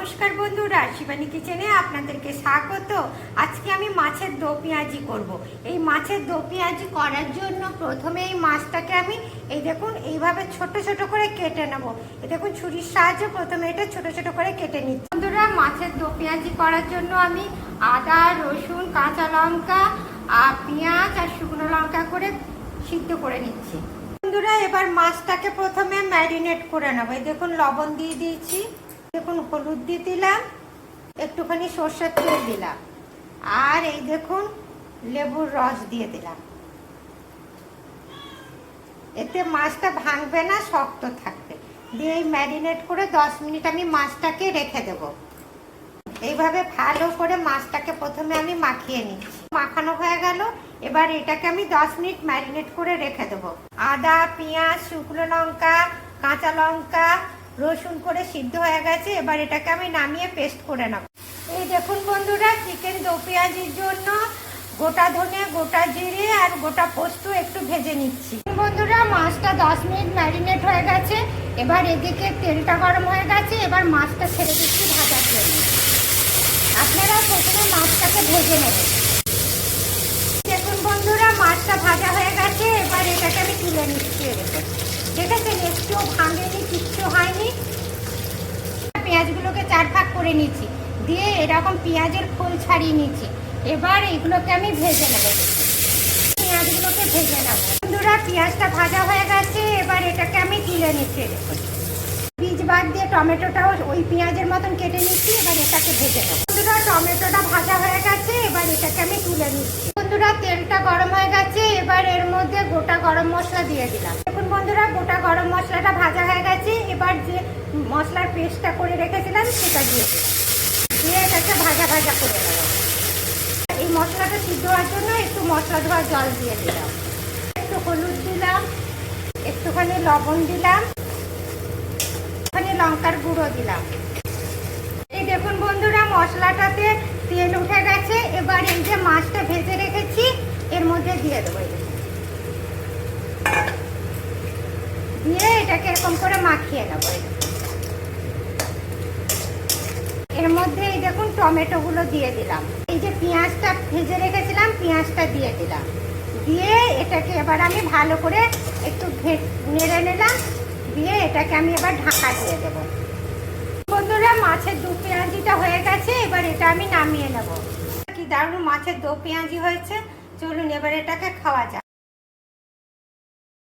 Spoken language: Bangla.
নমস্কার বন্ধুরা, শিবানী কিচেনে আপনাদেরকে স্বাগত। আজকে আমি মাছের দো পেঁয়াজি করব। এই মাছের দো পেঁয়াজি করার জন্য প্রথমে এই মাছটাকে আমি এই দেখুন এইভাবে ছোট ছোট করে কেটে নেব। এই দেখুন ছুরির সাহায্যে প্রথমে এটা ছোট ছোট করে কেটে নিচ্ছি। বন্ধুরা, মাছের দো পেঁয়াজি করার জন্য আমি আদা, রসুন, কাঁচা লঙ্কা আর পেঁয়াজ আর শুকনো লঙ্কা করে সিদ্ধ করে নিচ্ছি। বন্ধুরা, এবার মাছটাকে প্রথমে ম্যারিনেট করে নেব। এই দেখুন লবণ দিয়ে দিয়েছি, দেখুন হলুদ দিয়ে দিলাম, একটুখানি সর্ষের তেল দিলাম, আর এই দেখুন লেবুর রস দিয়ে দিলাম। এতে মাছটা ভাঙবে না, শক্ত থাকবে। দিয়ে এই ম্যারিনেট করে 10 মিনিট আমি মাছটাকে রেখে দেব। এইভাবে ভালো করে মাছটাকে প্রথমে আমি মাখিয়ে নিচ্ছি। মাখানো হয়ে গেল, এবার এটাকে আমি 10 মিনিট ম্যারিনেট করে রেখে দেবো। আদা, পেঁয়াজ, শুকনো লঙ্কা, কাঁচা লঙ্কা, রসুন করে সিদ্ধ হয়ে গেছে। এবার এটাকে আমি নামিয়ে পেস্ট করে নেব। এই দেখুন বন্ধুরা, চিকেন দো পেঁয়াজির জন্য গোটা ধনে, গোটা জিরে আর গোটা পোস্ত একটু ভেজে নিচ্ছি। বন্ধুরা, মাছটা 10 মিনিট ম্যারিনেট হয়ে গেছে। এবার এদিকে তেলটা গরম হয়ে গেছে, এবার মাছটা ছেড়ে দিচ্ছি ভাজার জন্য। আপনারা প্রথমে মাছটাকে ভেজে নেবেন। দেখুন বন্ধুরা, মাছটা ভাজা হয়ে গেছে। এবার এটাকে আমি তুলে নিচ্ছি। দেখেছেন, একটু ভাঙেনি, কিচ্ছু হয়নি। পেঁয়াজগুলোকে 4 ভাগ করে নিচ্ছি, দিয়ে এরকম পেঁয়াজের খোল ছাড়িয়ে নিচ্ছি। এবার এগুলোকে আমি ভেজে নেব। পেঁয়াজগুলোকে ভেজে নেব। বন্ধুরা, পেঁয়াজটা ভাজা হয়ে গেছে। এবার এটাকে আমি তুলে নিচ্ছি। বীজ বাদ দিয়ে টমেটোটাও ওই পেঁয়াজের মতন কেটে নিচ্ছি। এবার এটাকে ভেজে নেব। বন্ধুরা, টমেটোটা ভাজা হয়ে গেছে। এবার এটাকে আমি তুলে নিচ্ছি। বন্ধুরা, তেলটা গরম হয়ে গেছে। এবার এর মধ্যে গোটা গরম মশলা দিয়ে দিলাম। দেখুন বন্ধুরা, গোটা গরম মশলাটা ভাজা হয়ে গেছে। এবার যে মশলার পেস্টটা করে রেখেছিলাম সেটা দিয়ে দিলাম। দিয়ে এটাকে ভাজা ভাজা করে নেব। এই মশলাটা সিদ্ধ হওয়ার জন্য একটু মশলা ধোয়া জল দিয়ে দিলাম, একটু হলুদ দিলাম, একটুখানি লবণ দিলাম, একটুখানি লঙ্কার গুঁড়ো দিলাম। এই দেখুন বন্ধুরা, মশলাটাতে তেল উঠে গেছে। এবার এই যে মাছটা ভেজে রেখেছি এর মধ্যে দিয়ে দেবো। দিয়ে এটাকে এরকম করে মাখিয়ে নেবো। এর মধ্যে এই দেখুন টমেটোগুলো দিয়ে দিলাম। এই যে পেঁয়াজটা ভেজে রেখেছিলাম, পেঁয়াজটা দিয়ে দিলাম। দিয়ে এটাকে এবার আমি ভালো করে একটু নেড়ে নিলাম। দিয়ে এটাকে আমি এবার ঢাকা দিয়ে দেবো। বন্ধুরা, মাছের দো পেঁয়াজিটা হয়ে গেছে। এবার এটা আমি নামিয়ে নেব। কি দারুণ মাছের দো পেঁয়াজি হয়েছে। চলুন এবার এটাকে খাওয়া যাক।